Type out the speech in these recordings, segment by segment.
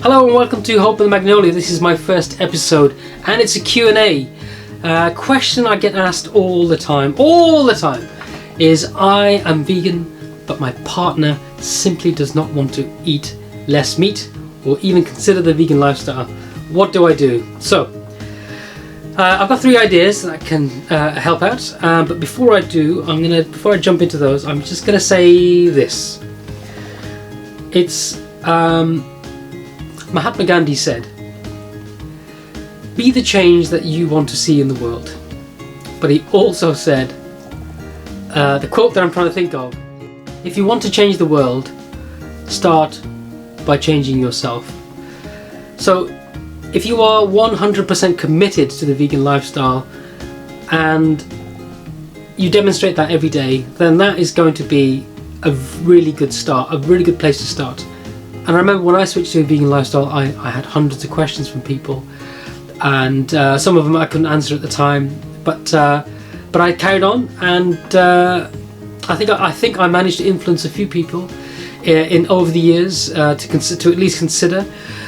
Hello and welcome to Hope and the Magnolia. This is my first episode and it's a Q&A. Question I get asked all the time is I am vegan but my partner simply does not want to eat less meat or even consider the vegan lifestyle. What do I do? So I've got 3 ideas that can help out, but before I jump into those, I'm just gonna say this. It's Mahatma Gandhi said, "Be the change that you want to see in the world." But he also said, the quote that I'm trying to think of, "If you want to change the world, start by changing yourself." So if you are 100% committed to the vegan lifestyle and you demonstrate that every day, then that is going to be a really good start, a really good place to start. And I remember when I switched to a vegan lifestyle, I had hundreds of questions from people, and some of them I couldn't answer at the time, but I carried on, and I think I managed to influence a few people in over the years to at least consider,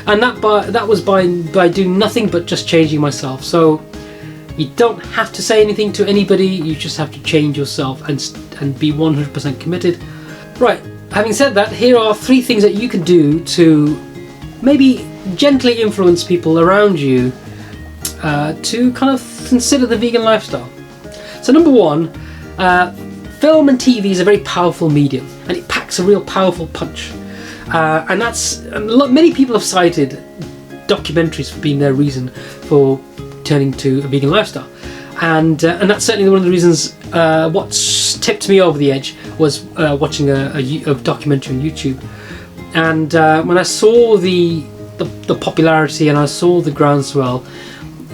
and that was by doing nothing but just changing myself. So you don't have to say anything to anybody, you just have to change yourself and be 100% committed. Right, having said that, here are 3 things that you can do to maybe gently influence people around you to kind of consider the vegan lifestyle. So number 1, film and TV is a very powerful medium and it packs a real powerful punch. And many people have cited documentaries for being their reason for turning to a vegan lifestyle. And that's certainly one of the reasons. What's tipped me over the edge was watching a documentary on YouTube, and when I saw the popularity and I saw the groundswell,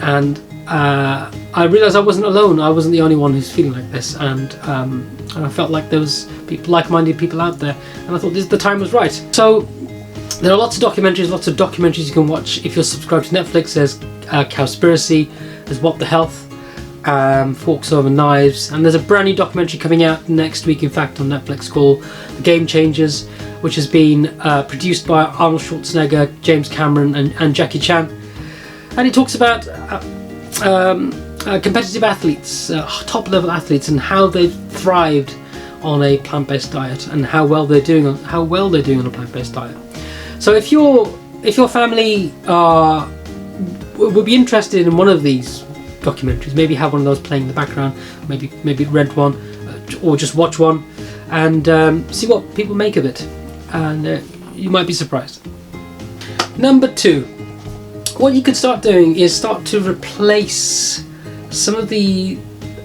and I realised I wasn't alone. I wasn't the only one who's feeling like this, and I felt like there was like-minded people out there, and I thought the time was right. So there are lots of documentaries you can watch if you're subscribed to Netflix. There's Cowspiracy, there's What the Health, Forks Over Knives, and there's a brand new documentary coming out next week, in fact, on Netflix called The Game Changers, which has been produced by Arnold Schwarzenegger, James Cameron and Jackie Chan, and it talks about competitive athletes, top level athletes, and how they've thrived on a plant-based diet and how well they're doing on a plant-based diet. So if your family would be interested in one of these documentaries, maybe have one of those playing in the background, maybe rent one or just watch one and see what people make of it, and you might be surprised. Number 2, what you could start doing is start to replace some of the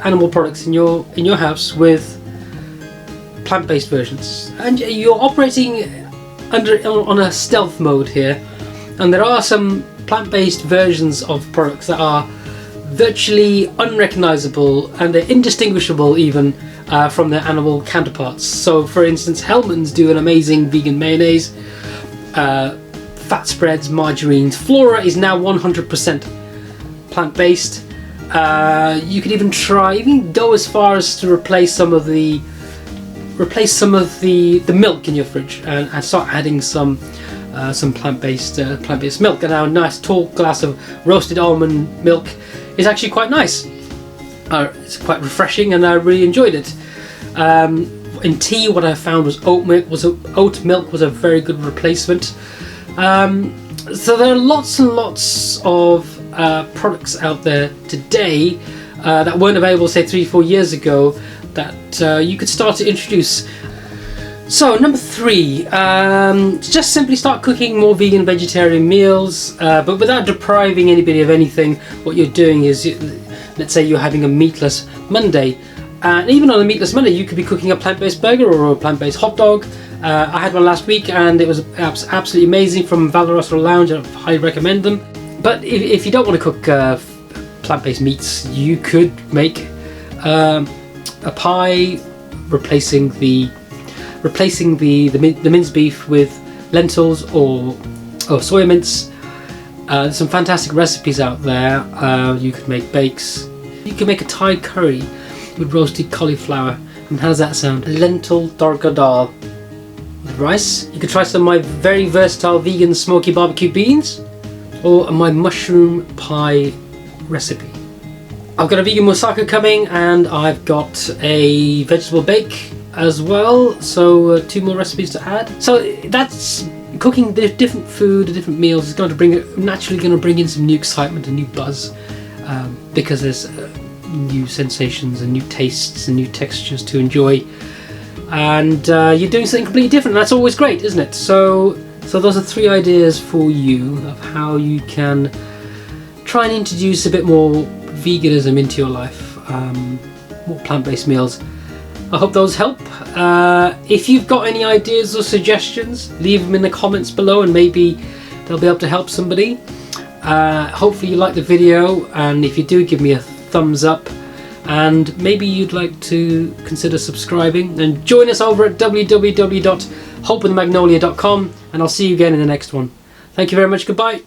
animal products in your house with plant-based versions, and you're operating on a stealth mode here, and there are some plant-based versions of products that are virtually unrecognizable and they're indistinguishable even from their animal counterparts. So for instance, Hellmann's do an amazing vegan mayonnaise, fat spreads, margarines. Flora is now 100% plant-based. You could even go as far as to replace some of the milk in your fridge and start adding some plant-based milk. And now a nice tall glass of roasted almond milk is actually quite nice. It's quite refreshing and I really enjoyed it. In tea, what I found was oat milk was a very good replacement. So there are lots and lots of products out there today that weren't available, say 3-4 years ago, that you could start to introduce. So number 3, just simply start cooking more vegan vegetarian meals, but without depriving anybody of anything. What you're doing is, let's say you're having a meatless Monday, and even on a meatless Monday you could be cooking a plant-based burger or a plant-based hot dog. I had one last week and it was absolutely amazing from Valoroso Lounge. I highly recommend them. But if you don't want to cook plant-based meats, you could make a pie replacing the minced beef with lentils or soya mince. There's some fantastic recipes out there. You could make bakes. You could make a Thai curry with roasted cauliflower. And how does that sound? Lentil darga dal. rice. You could try some of my very versatile vegan smoky barbecue beans, or my mushroom pie recipe. I've got a vegan moussaka coming, and I've got a vegetable bake as well, so 2 more recipes to add. So that's cooking different food, different meals is going to naturally going to bring in some new excitement and new buzz, because there's new sensations and new tastes and new textures to enjoy, and you're doing something completely different, and that's always great, isn't it? So those are 3 ideas for you of how you can try and introduce a bit more veganism into your life, more plant-based meals. I hope those help. If you've got any ideas or suggestions, leave them in the comments below, and maybe they'll be able to help somebody. Hopefully you like the video, and if you do, give me a thumbs up, and maybe you'd like to consider subscribing, and join us over at www.hopewithmagnolia.com, and I'll see you again in the next one. Thank you very much. Goodbye.